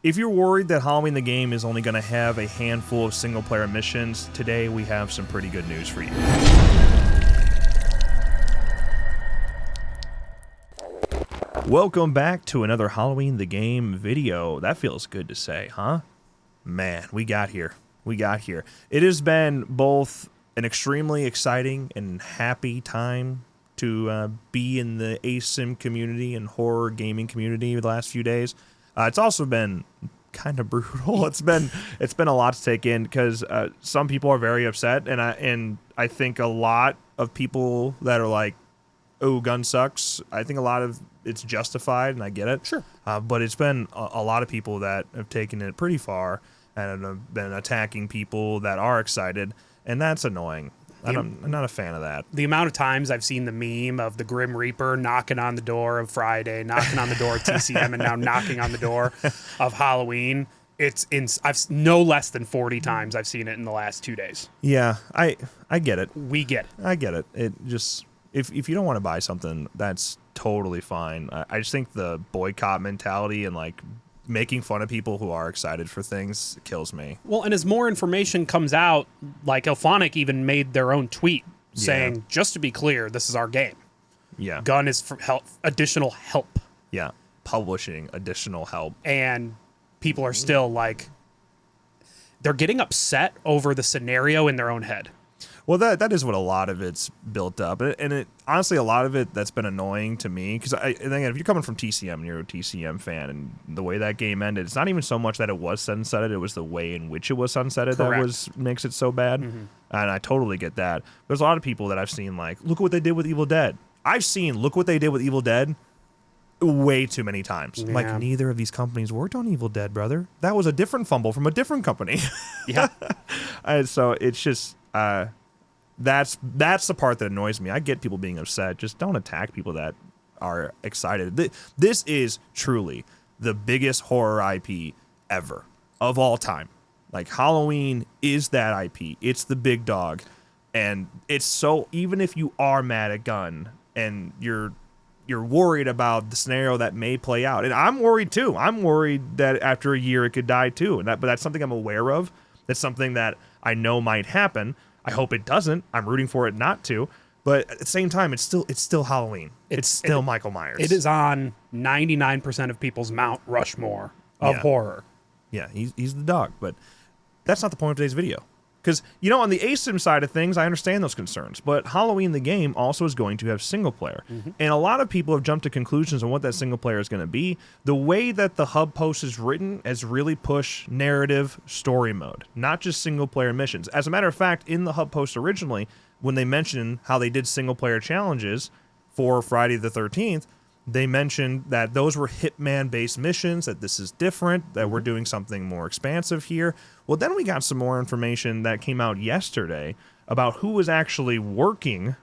If you're worried that Halloween the game is only going to have a handful of single-player missions, today we have some pretty good news for you. Welcome back to another Halloween the Game video. That feels good to say, huh? Man, we got here. We got here. It has been both an extremely exciting and happy time to be in the ASIM community and horror gaming community the last few days. It's also been kind of brutal. It's been a lot to take in because some people are very upset, and I think a lot of people that are like, "Oh, gun sucks." I think a lot of it's justified, and I get it. Sure. But it's been a lot of people that have taken it pretty far and have been attacking people that are excited, and that's annoying. I'm not a fan of that. The amount of times I've seen the meme of the Grim Reaper knocking on the door of Friday, knocking on the door of TCM, and now knocking on the door of Halloween. I've no less than 40 times I've seen it in the last 2 days. Yeah, I get it. We get it. I get it. It just if you don't want to buy something, that's totally fine. I just think the boycott mentality and like making fun of people who are excited for things kills me. Well, and as more information comes out, like Elphonic even made their own tweet saying, just to be clear, this is our game. Yeah. Gun is for additional help. Yeah. Publishing additional help. And people are still like, they're getting upset over the scenario in their own head. Well, that is what a lot of it's built up, and honestly, a lot of it that's been annoying to me because I think if you're coming from TCM and you're a TCM fan, and the way that game ended, it's not even so much that it was sunsetted; it was the way in which it was sunsetted that makes it so bad. And I totally get that. There's a lot of people that I've seen like, look at what they did with Evil Dead. I've seen look what they did with Evil Dead way too many times. Yeah. Like neither of these companies worked on Evil Dead, brother. That was a different fumble from a different company. Yeah. So it's just. That's the part that annoys me. I get people being upset. Just don't attack people that are excited. This is truly the biggest horror IP ever of all time. Like Halloween is that IP. It's the big dog. And it's so, even if you are mad at Gun and you're worried about the scenario that may play out. And I'm worried too. I'm worried that after a year it could die too. But that's something I'm aware of. That's something that I know might happen. I hope it doesn't. I'm rooting for it not to. But at the same time, it's still Halloween. It's still Michael Myers. It is on 99% of people's Mount Rushmore of horror. Yeah, he's the dog. But that's not the point of today's video. Because, on the ASIM side of things, I understand those concerns. But Halloween the game also is going to have single player. And a lot of people have jumped to conclusions on what that single player is going to be. The way that the hub post is written has really pushed narrative story mode, not just single player missions. As a matter of fact, in the hub post originally, when they mentioned how they did single player challenges for Friday the 13th, they mentioned that those were Hitman-based missions, that this is different, that we're doing something more expansive here. Well, then we got some more information that came out yesterday about who was actually working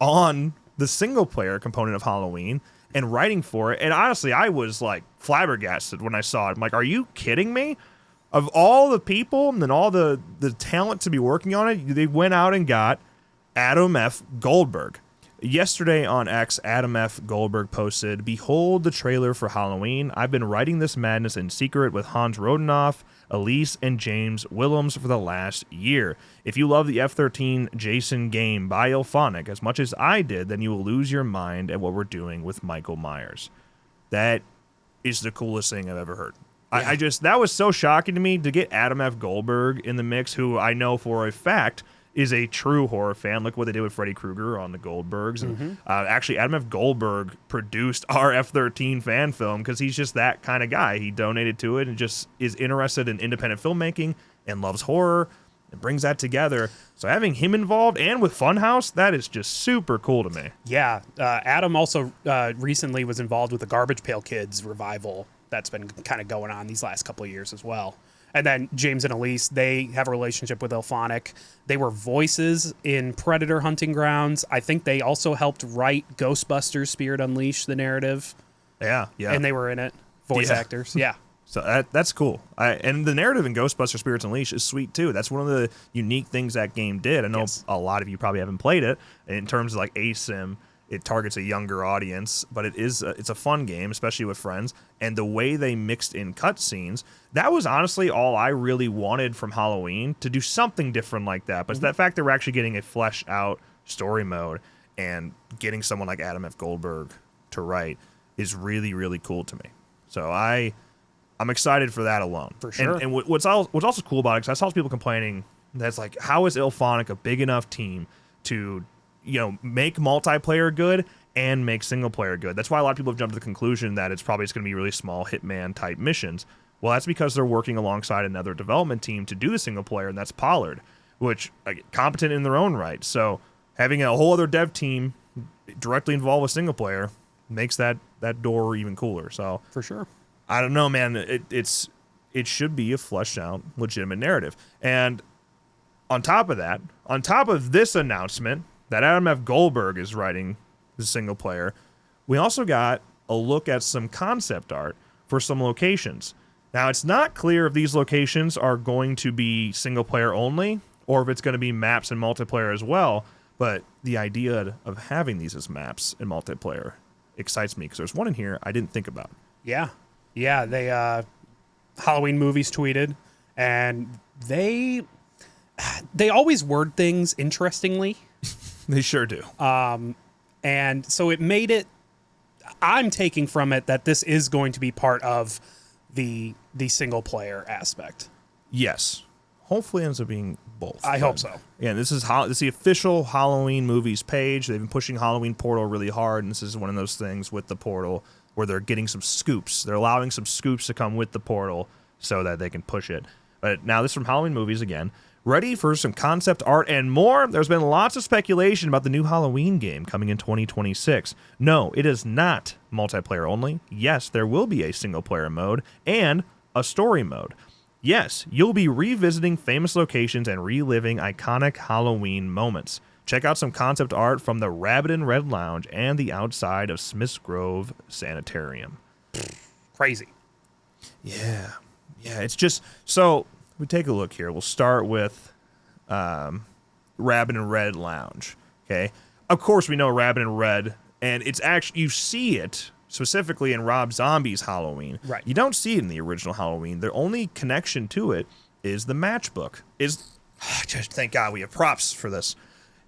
on the single-player component of Halloween and writing for it. And honestly, I was, like, flabbergasted when I saw it. I'm like, are you kidding me? Of all the people and all the talent to be working on it, they went out and got Adam F. Goldberg. Yesterday on X, Adam F. Goldberg posted, "Behold the trailer for Halloween. I've been writing this madness in secret with Hans Rodenoff, Elise, and James Willems for the last year. If you love the F-13 Jason game by Elphonic as much as I did, then you will lose your mind at what we're doing with Michael Myers." That is the coolest thing I've ever heard. Yeah. That was so shocking to me to get Adam F. Goldberg in the mix, who I know for a fact is a true horror fan. Look what they did with Freddy Krueger on the Goldbergs. And actually, Adam F. Goldberg produced our F-13 fan film because he's just that kind of guy. He donated to it and just is interested in independent filmmaking and loves horror and brings that together. So having him involved and with Funhouse, that is just super cool to me. Yeah. Adam also recently was involved with the Garbage Pail Kids revival that's been kind of going on these last couple of years as well. And then James and Elise, they have a relationship with Elphonic. They were voices in Predator Hunting Grounds. I think they also helped write Ghostbusters Spirit Unleashed, the narrative. Yeah. And they were in it, voice actors. Yeah. So that's cool. And the narrative in Ghostbusters Spirits Unleashed is sweet, too. That's one of the unique things that game did. I know a lot of you probably haven't played it in terms of like ASIM it targets a younger audience, but it's a fun game, especially with friends. And the way they mixed in cutscenes, that was honestly all I really wanted from Halloween, to do something different like that. But it's that fact that we're actually getting a fleshed out story mode and getting someone like Adam F. Goldberg to write is really, really cool to me. So I'm excited for that alone. For sure. And what's also cool about it, because I saw people complaining that's like, how is IllFonic a big enough team to, make multiplayer good and make single player good? That's why a lot of people have jumped to the conclusion that it's probably just going to be really small Hitman type missions. Well, that's because they're working alongside another development team to do the single player, and that's Pollard, which competent in their own right. So having a whole other dev team directly involved with single player makes that door even cooler. So for sure. I don't know, man. It should be a fleshed out, legitimate narrative. And on top of this announcement that Adam F. Goldberg is writing the single player, we also got a look at some concept art for some locations. Now, it's not clear if these locations are going to be single player only or if it's going to be maps and multiplayer as well. But the idea of having these as maps and multiplayer excites me, because there's one in here I didn't think about. Yeah. They Halloween Movies tweeted, and they always word things interestingly. They sure do. And so it made it, I'm taking from it that this is going to be part of the single player aspect. Yes. Hopefully it ends up being both. I hope so. Yeah, this is the official Halloween Movies page. They've been pushing Halloween Portal really hard, and this is one of those things with the Portal where they're getting some scoops. They're allowing some scoops to come with the Portal so that they can push it. But now this is from Halloween Movies again. Ready for some concept art and more? There's been lots of speculation about the new Halloween game coming in 2026. No, it is not multiplayer only. Yes, there will be a single player mode and a story mode. Yes, you'll be revisiting famous locations and reliving iconic Halloween moments. Check out some concept art from the Rabbit and Red Lounge and the outside of Smith's Grove Sanitarium. Crazy. Yeah, it's just, so we take a look here. We'll start with Rabbit and Red Lounge, okay? Of course, we know Rabbit and Red, and it's actually, you see it specifically in Rob Zombie's Halloween. Right. You don't see it in the original Halloween. The only connection to it is the matchbook. Just thank God we have props for this.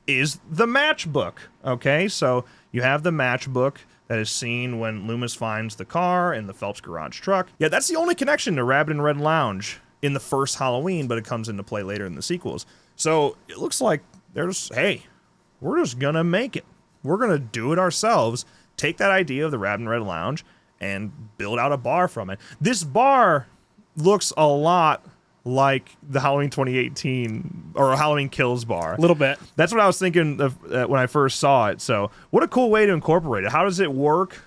Is the matchbook, okay? So you have the matchbook that is seen when Loomis finds the car in the Phelps garage truck. Yeah, that's the only connection to Rabbit and Red Lounge in the first Halloween, but it comes into play later in the sequels. So it looks like hey, we're just gonna make it. We're gonna do it ourselves. Take that idea of the Rabbit and Red Lounge and build out a bar from it. This bar looks a lot like the Halloween 2018 or Halloween Kills bar. A little bit. That's what I was thinking of when I first saw it. So what a cool way to incorporate it. How does it work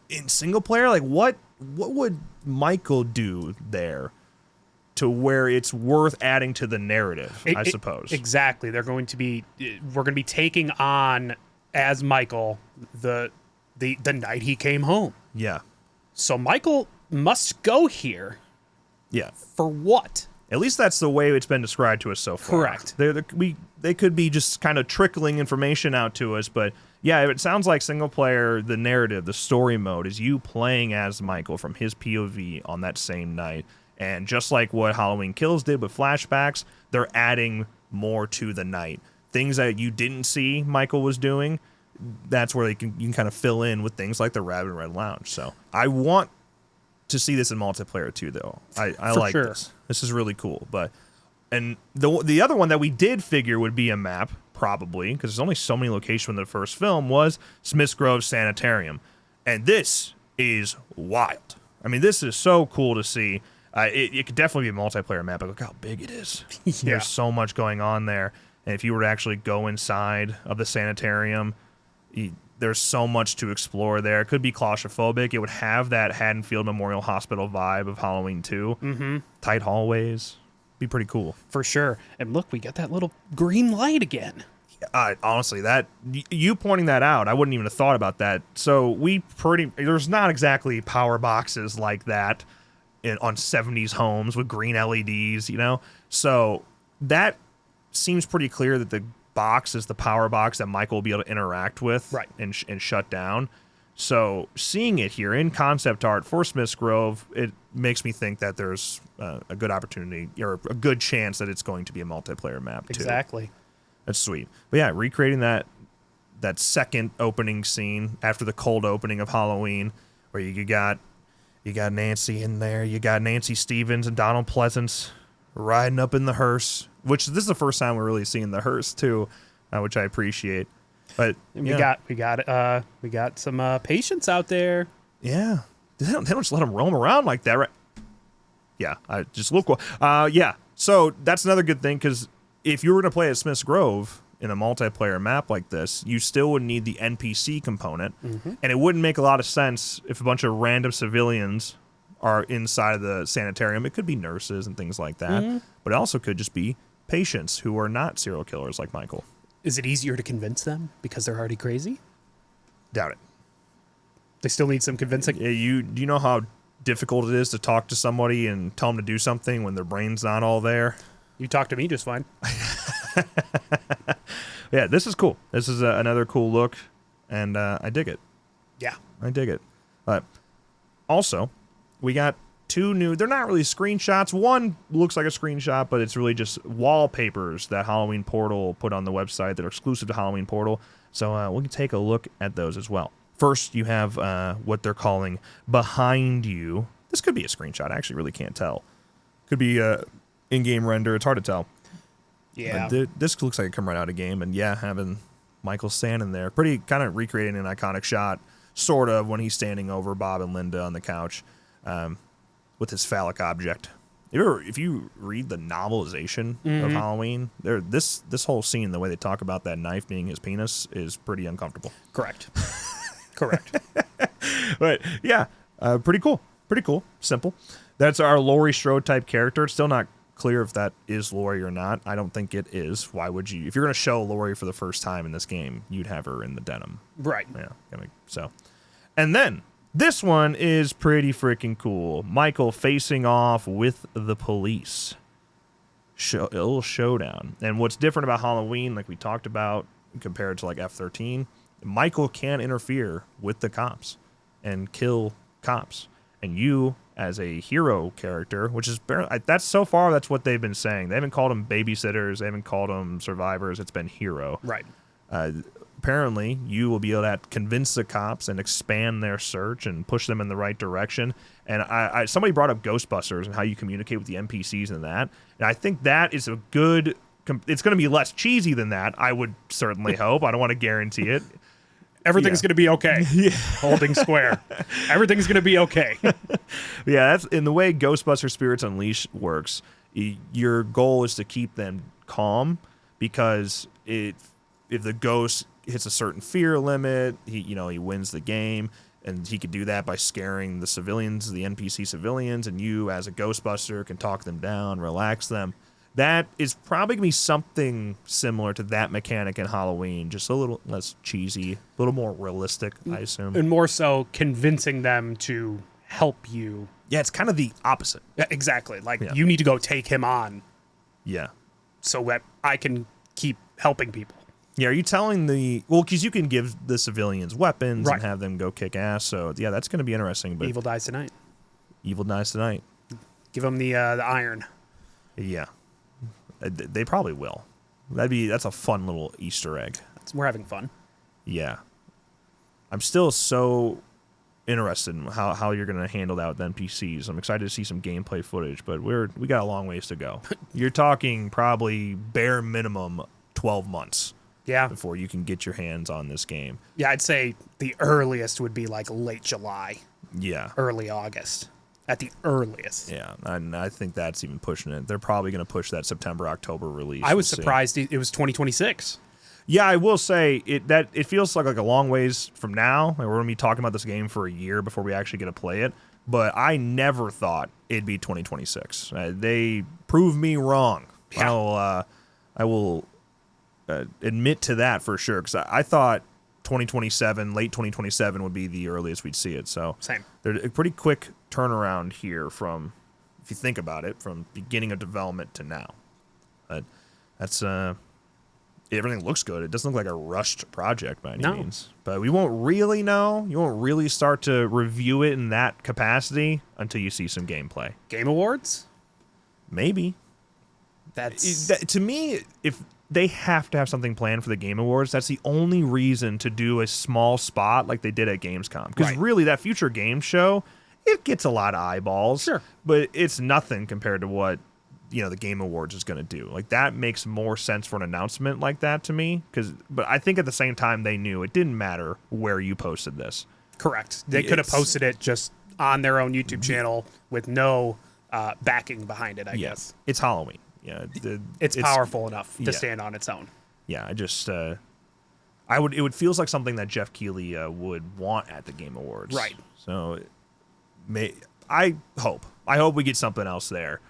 in single player? Like what would Michael do there to where it's worth adding to the narrative, I suppose? Exactly. We're going to be taking on as Michael the night he came home. Yeah. So Michael must go here. Yeah. For what? At least that's the way it's been described to us so far. Correct. They could be just kind of trickling information out to us, but yeah, it sounds like single player, the narrative, the story mode is you playing as Michael from his POV on that same night. And just like what Halloween Kills did with flashbacks, they're adding more to the night. Things that you didn't see Michael was doing, that's where you can kind of fill in with things like the Rabbit and Red Lounge. So I want to see this in multiplayer too, though. I like sure. this. This is really cool. And the other one that we did figure would be a map, probably, because there's only so many locations from the first film, was Smith's Grove Sanitarium. And this is wild. I mean, this is so cool to see. It could definitely be a multiplayer map, but look how big it is. Yeah. There's so much going on there. And if you were to actually go inside of the sanitarium, there's so much to explore there. It could be claustrophobic. It would have that Haddonfield Memorial Hospital vibe of Halloween 2. Mm-hmm. Tight hallways. Be pretty cool. For sure. And look, we got that little green light again. Honestly, you pointing that out, I wouldn't even have thought about that. So there's not exactly power boxes like that on 70s homes with green LEDs, So that seems pretty clear that box is the power box that Michael will be able to interact with Right. and shut down. So seeing it here in concept art for Smith's Grove, it makes me think that there's a good opportunity or a good chance that it's going to be a multiplayer map too. Exactly. That's sweet. But yeah, recreating that second opening scene after the cold opening of Halloween, where you got Nancy in there, you got Nancy Stevens and Donald Pleasance riding up in the hearse, which this is the first time we're really seeing the hearse too, which I appreciate. But We got some patients out there. yeah, they don't just let them roam around like that, right? Yeah, just a little cool. Yeah, so that's another good thing, because if you were going to play at Smith's Grove in a multiplayer map like this, you still would need the NPC component, and it wouldn't make a lot of sense if a bunch of random civilians are inside of the sanitarium. It could be nurses and things like that, but it also could just be patients who are not serial killers like Michael. Is it easier to convince them because they're already crazy? Doubt it. They still need some convincing. Yeah, do you know how difficult it is to talk to somebody and tell them to do something when their brain's not all there? You talk to me just fine. Yeah, this is cool. This is another cool look, and I dig it. Yeah. I dig it. But also, we got two new, they're not really screenshots. One looks like a screenshot, but it's really just wallpapers that Halloween Portal put on the website that are exclusive to Halloween Portal. So we can take a look at those as well. First, you have what they're calling Behind You. This could be a screenshot. I actually really can't tell. Could be in-game render. It's hard to tell. Yeah. This looks like it come right out of game. And yeah, having Michael standing there, pretty kind of recreating an iconic shot, sort of, when he's standing over Bob and Linda on the couch. With his phallic object. If you read the novelization of Halloween, this whole scene, the way they talk about that knife being his penis, is pretty uncomfortable. Correct. Correct. But yeah, pretty cool. Pretty cool. Simple. That's our Laurie Strode type character. It's still not clear if that is Laurie or not. I don't think it is. Why would you? If you're going to show Laurie for the first time in this game, you'd have her in the denim. Right. Yeah. So, and then this one is pretty freaking cool. Michael facing off with the police. A little showdown. And what's different about Halloween, like we talked about, compared to like F-13, Michael can interfere with the cops and kill cops. And you, as a hero character, which is that's so far that's what they've been saying. They haven't called them babysitters. They haven't called them survivors. It's been hero. Right. Apparently, you will be able to convince the cops and expand their search and push them in the right direction. And somebody brought up Ghostbusters and how you communicate with the NPCs and that. And I think that is a good. It's going to be less cheesy than that. I would certainly hope. I don't want to guarantee it. Everything's going to be okay. Yeah. Holding square. Everything's going to be okay. Yeah, that's in the way Ghostbusters Spirits Unleashed works. Your goal is to keep them calm, because if the ghost hits a certain fear limit, he wins the game, and he could do that by scaring the civilians, the NPC civilians, and you as a Ghostbuster can talk them down, relax them. That is probably going to be something similar to that mechanic in Halloween, just a little less cheesy, a little more realistic, I assume. And more so convincing them to help you. Yeah, it's kind of the opposite. Yeah, exactly. You need to go take him on. Yeah. So that I can keep helping people. Yeah, are you telling because you can give the civilians weapons Right. and have them go kick ass, so yeah, that's going to be interesting. But Evil dies tonight. Evil dies tonight. Give them the iron. Yeah. They probably will. That's a fun little Easter egg. We're having fun. Yeah. I'm still so interested in how you're going to handle that with NPCs. I'm excited to see some gameplay footage, but we got a long ways to go. You're talking probably bare minimum 12 months. Yeah. Before you can get your hands on this game. Yeah, I'd say the earliest would be like late July. Yeah. Early August. At the earliest. Yeah, and I think that's even pushing it. They're probably going to push that September, October release. I was surprised it was 2026. Yeah, I will say it feels like a long ways from now. Like, we're going to be talking about this game for a year before we actually get to play it. But I never thought it'd be 2026. They proved me wrong. Yeah. I will admit to that for sure, because I thought 2027, late 2027 would be the earliest we'd see it. So Same. There's a pretty quick turnaround here from, if you think about it, from beginning of development to now. But that's everything looks good. It doesn't look like a rushed project by any No. means. But we won't really know. You won't really start to review it in that capacity until you see some gameplay. Game Awards? Maybe. To me, if they have to have something planned for the Game Awards, that's the only reason to do a small spot like they did at Gamescom. Because Right. really, that Future Game Show, it gets a lot of eyeballs. Sure. But it's nothing compared to what the Game Awards is going to do. Like, that makes more sense for an announcement like that to me. But I think at the same time, they knew it didn't matter where you posted this. Correct. They could have posted it just on their own YouTube channel with no backing behind it, I guess. It's Halloween. Yeah, It's powerful enough to yeah. stand on its own. Yeah, it would feels like something that Jeff Keighley would want at the Game Awards. Right. So I hope we get something else there.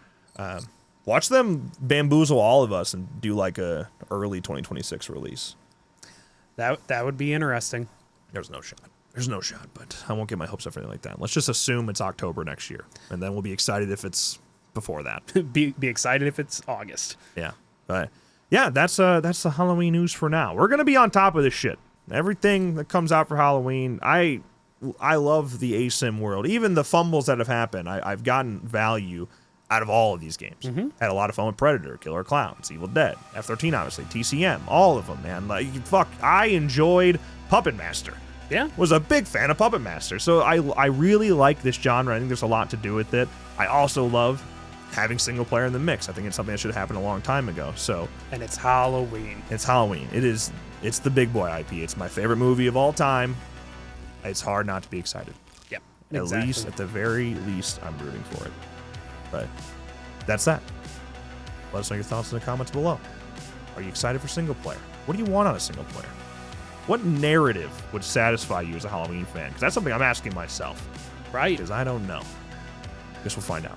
Watch them bamboozle all of us and do like a early 2026 release. That would be interesting. There's no shot, but I won't get my hopes up for anything like that. Let's just assume it's October next year, and then we'll be excited if it's before that. Be excited if it's August. Yeah. But yeah, that's the Halloween news for now. We're gonna be on top of this shit. Everything that comes out for Halloween, I love the ASIM world. Even the fumbles that have happened, I've gotten value out of all of these games. Had a lot of fun with Predator, Killer Clowns, Evil Dead, F-13 obviously, TCM, all of them, man. Like, fuck, I enjoyed Puppet Master. Yeah. Was a big fan of Puppet Master. So I really like this genre. I think there's a lot to do with it. I also love having single player in the mix. I think it's something that should have happened a long time ago. So And it's Halloween. it's Halloween. It's the big boy IP. It's my favorite movie of all time. It's hard not to be excited. Yep. At the very least, I'm rooting for it. But that's that. Let us know your thoughts in the comments below. Are you excited for single player? What do you want on a single player? What narrative would satisfy you as a Halloween fan? Because that's something I'm asking myself. Right. Because I don't know. Guess we'll find out.